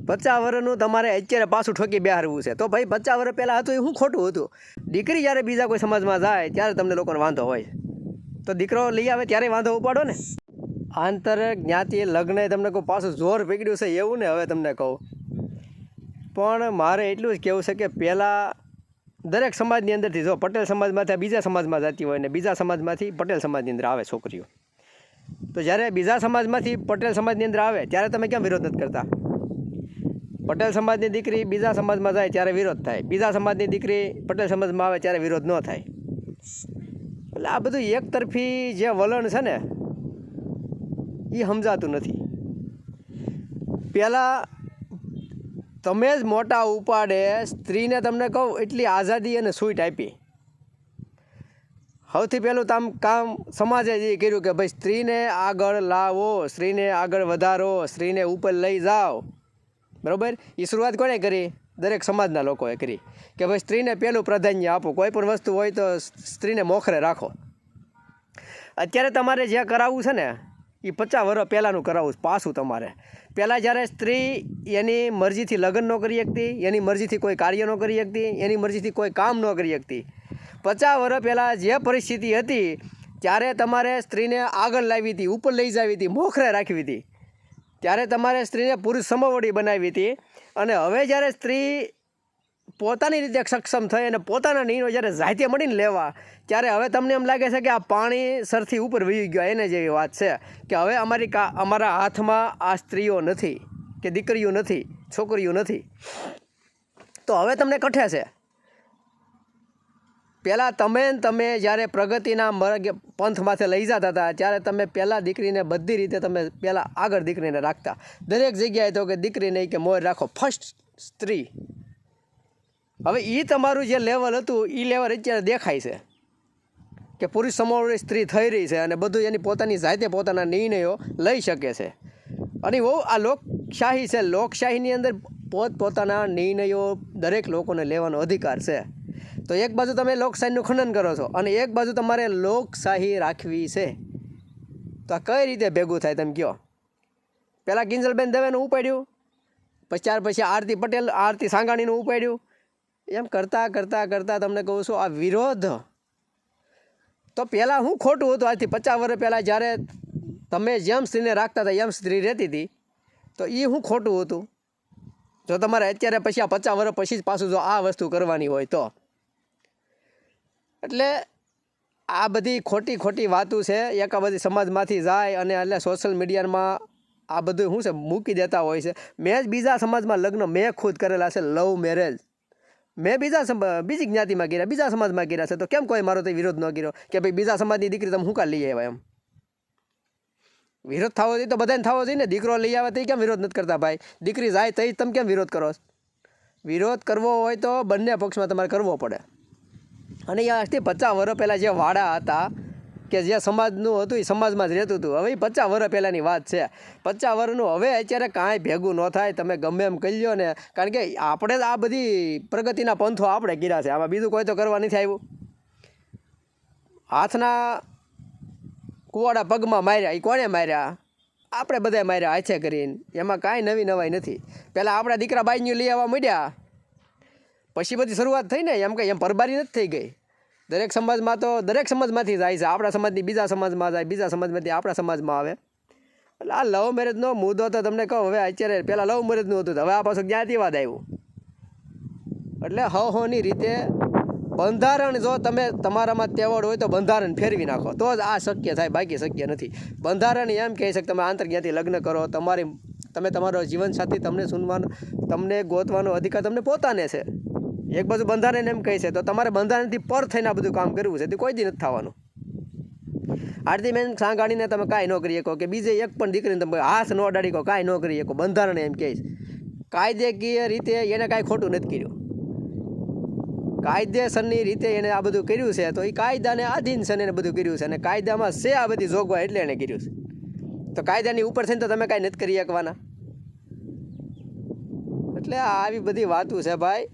50 વર્ષનું તમારે અત્યારે પાછું ઠોકી બેહારવું છે તો ભાઈ 50 વર્ષ પહેલાં હતું એ શું ખોટું હતું? દીકરી જ્યારે બીજા કોઈ સમાજમાં જાય ત્યારે તમને લોકોને વાંધો હોય, તો દીકરો લઈ આવે ત્યારે વાંધો ઉપાડો ને. આંતર જ્ઞાતિ લગ્ન તમને કહું પાછું જોર પકડ્યું છે એવું ને. હવે તમને કહું પણ મારે એટલું જ કહેવું છે કે પહેલાં દરેક સમાજની અંદરથી જો પટેલ સમાજમાંથી બીજા સમાજમાં જતી હોય ને બીજા સમાજમાંથી પટેલ સમાજની અંદર આવે છોકરીઓ, તો જ્યારે બીજા સમાજમાંથી પટેલ સમાજની અંદર આવે ત્યારે તમે કેમ વિરોધ નથી કરતા? પટેલ સમાજની દીકરી બીજા સમાજમાં જાય ત્યારે વિરોધ થાય, બીજા સમાજની દીકરી પટેલ સમાજમાં આવે ત્યારે વિરોધ ન થાય. એટલે આ બધું એકતરફી જે વલણ છે ને એ સમજાતું નથી. પહેલાં તમે જ મોટા ઉપાડે સ્ત્રીને તમને કહું એટલી આઝાદી અને છૂટ આપી. સૌથી પહેલું કામ સમાજે જ કર્યું કે ભાઈ સ્ત્રીને આગળ લાવો, સ્ત્રીને આગળ વધારો, સ્ત્રીને ઉપર લઈ જાઓ, બરાબર. એ શરૂઆત કોણે કરી? દરેક સમાજના લોકોએ કરી કે ભાઈ સ્ત્રીને પહેલું પ્રાધાન્ય આપો, કોઈ પણ વસ્તુ હોય તો સ્ત્રીને મોખરે રાખો. અત્યારે તમારે જે કરાવવું છે ને એ 50 વર્ષ પહેલાંનું કરાવવું પાછું તમારે. પહેલાં જ્યારે સ્ત્રી એની મરજીથી લગ્ન ન કરી શકતી, એની મરજીથી કોઈ કાર્ય ન કરી શકતી, એની મરજીથી કોઈ કામ ન કરી શકતી, 50 વર્ષ પહેલાં જે પરિસ્થિતિ હતી ત્યારે તમારે સ્ત્રીને આગળ લાવી હતી, ઉપર લઈ જાવી હતી, મોખરે રાખવી હતી. ત્યારે તમારે સ્ત્રીને પુરુષ સમવડી બનાવી હતી. અને હવે જ્યારે સ્ત્રી પોતાની રીતે સક્ષમ થઈ અને પોતાના નિર્ણયો જ્યારે જાતે મળીને લેવા, ત્યારે હવે તમને એમ લાગે છે કે આ પાણી સરથી ઉપર વહી ગયો એને જેવી વાત છે કે હવે અમારા હાથમાં આ સ્ત્રીઓ નથી કે દીકરીઓ નથી, છોકરીઓ નથી. તો હવે તમને કઠે છે. પહેલાં તમે જ્યારે પ્રગતિના પંથ માથે લઈ જતા હતા ત્યારે તમે પહેલાં દીકરીને બધી રીતે તમે પહેલાં આગળ દીકરીને રાખતા. દરેક જગ્યાએ તો કે દીકરી નહીં કે મોર રાખો, ફર્સ્ટ સ્ત્રી. હવે એ તમારું જે લેવલ હતું એ લેવલ અત્યારે દેખાય છે કે પુરુષ સમોવડી સ્ત્રી થઈ રહી છે અને બધું એની પોતાની જાતે પોતાના નિર્ણયો લઈ શકે છે. અને બહુ આ લોકશાહી છે. લોકશાહીની અંદર પોતપોતાના નિર્ણયો દરેક લોકોને લેવાનો અધિકાર છે. તો એક બાજુ તમે લોકશાહીનું ખંડન કરો છો અને એક બાજુ તમારે લોકશાહી રાખવી છે. તો આ કઈ રીતે ભેગું થાય તમે કહો? પહેલાં કિંજલબેન દવેનું ઉપાડ્યું, પછી આરતી પટેલ, આરતી સાંગાણીનું ઉપાડ્યું. એમ કરતાં તમને કહું છું આ વિરોધ તો પહેલાં શું ખોટું હતું? આજથી 50 વર્ષ પહેલાં જ્યારે તમે જેમ સ્ત્રીને રાખતા હતા એમ સ્ત્રી રહેતી હતી, તો એ શું ખોટું હતું? જો તમારે અત્યારે પછી આ 50 વર્ષ પછી જ પાછું જો આ વસ્તુ કરવાની હોય તો. એટલે આ બધી ખોટી વાતો છે. એક આ બધી સમાજમાંથી જાય અને એટલે સોશિયલ મીડિયામાં આ બધું શું છે મૂકી દેતા હોય છે. મેં જ બીજા સમાજમાં લગ્ન મેં ખુદ કરેલા છે, લવ મેરેજ. મેં બીજી જ્ઞાતિમાં કર્યા, બીજા સમાજમાં કર્યા છે. તો કેમ કોઈ મારો તો વિરોધ ન કર્યો કે ભાઈ બીજા સમાજની દીકરી તમે શું કાં લઈ આવ્યા? એમ વિરોધ થવો જોઈએ તો બધાને થવો જોઈએ ને. દીકરો લઈ આવે તો કેમ વિરોધ નથી કરતા? ભાઈ દીકરી જાય તો તમે કેમ વિરોધ કરો? વિરોધ કરવો હોય તો બંને પક્ષમાં તમારે કરવો પડે. અને આજથી 50 વર્ષ પહેલાં જે વાડા હતા કે જે સમાજનું હતું એ સમાજમાં જ રહેતું હતું. હવે 50 વર્ષ પહેલાંની વાત છે. 50 વર્ષનું હવે અત્યારે કાંઈ ભેગું ન થાય. તમે ગમે એમ કહી લો ને, કારણ કે આપણે આ બધી પ્રગતિના પંથો આપણે કર્યા છે. આમાં બીજું કોઈ તો કરવા નથી આવ્યું. હાથના કુવાડા પગમાં માર્યા, એ કોણે માર્યા? આપણે બધાએ માર્યા હાથે કરીને. એમાં કાંઈ નવી નવાઈ નથી. પહેલાં આપણા દીકરા બાઈન્યું લઈ આવવા માંડ્યા, પછી બધી શરૂઆત થઈ ને. એમ કંઈ એમ પરબારી નથી થઈ ગઈ. દરેક સમાજમાં તો દરેક સમાજમાંથી જાય છે. આપણા સમાજની બીજા સમાજમાં જાય, બીજા સમાજમાંથી આપણા સમાજમાં આવે. એટલે આ લવ મેરેજનો મુદ્દો તો તમને કહું હવે અત્યારે પહેલાં લવ મેરેજનું હતું, હવે આ પાછું જ્ઞાતિવાદ આવ્યું. એટલે હોની રીતે બંધારણ જો તમે તમારામાં તેવડ હોય તો બંધારણ ફેરવી નાખો તો જ આ શક્ય થાય, બાકી શક્ય નથી. બંધારણ એમ કહે છે કે તમે આંતરજ્ઞાતિ લગ્ન કરો, તમે તમારો જીવનસાથી તમને સુનવાનો, તમને ગોતવાનો અધિકાર તમને પોતાને છે. એક બાજુ બંધારણ એમ કહે છે તો તમારે બંધારણથી પર થઈને આ બધું કામ કરવું છે. તે કોઈ દી નથી થવાનું. આરતીબેન સાંગાણીને તમે કાંઈ ન કરી શકો કે બીજે એક પણ દીકરીને તમે હાથ ન અડાડી કહો, કાંઈ ન કરી શકો. બંધારણ એમ કહે છે. કાયદેકીય રીતે એને કાંઈ ખોટું નથી કર્યું. કાયદેસરની રીતે એને આ બધું કર્યું છે તો એ કાયદાને આધીન છે ને એને બધું કર્યું છે. અને કાયદામાં છે આ બધી જોગવાઈ એટલે એને કર્યું છે. તો કાયદાની ઉપર થઈને તો તમે કાંઈ નથી કરી શકવાના. એટલે આવી બધી વાતો છે ભાઈ.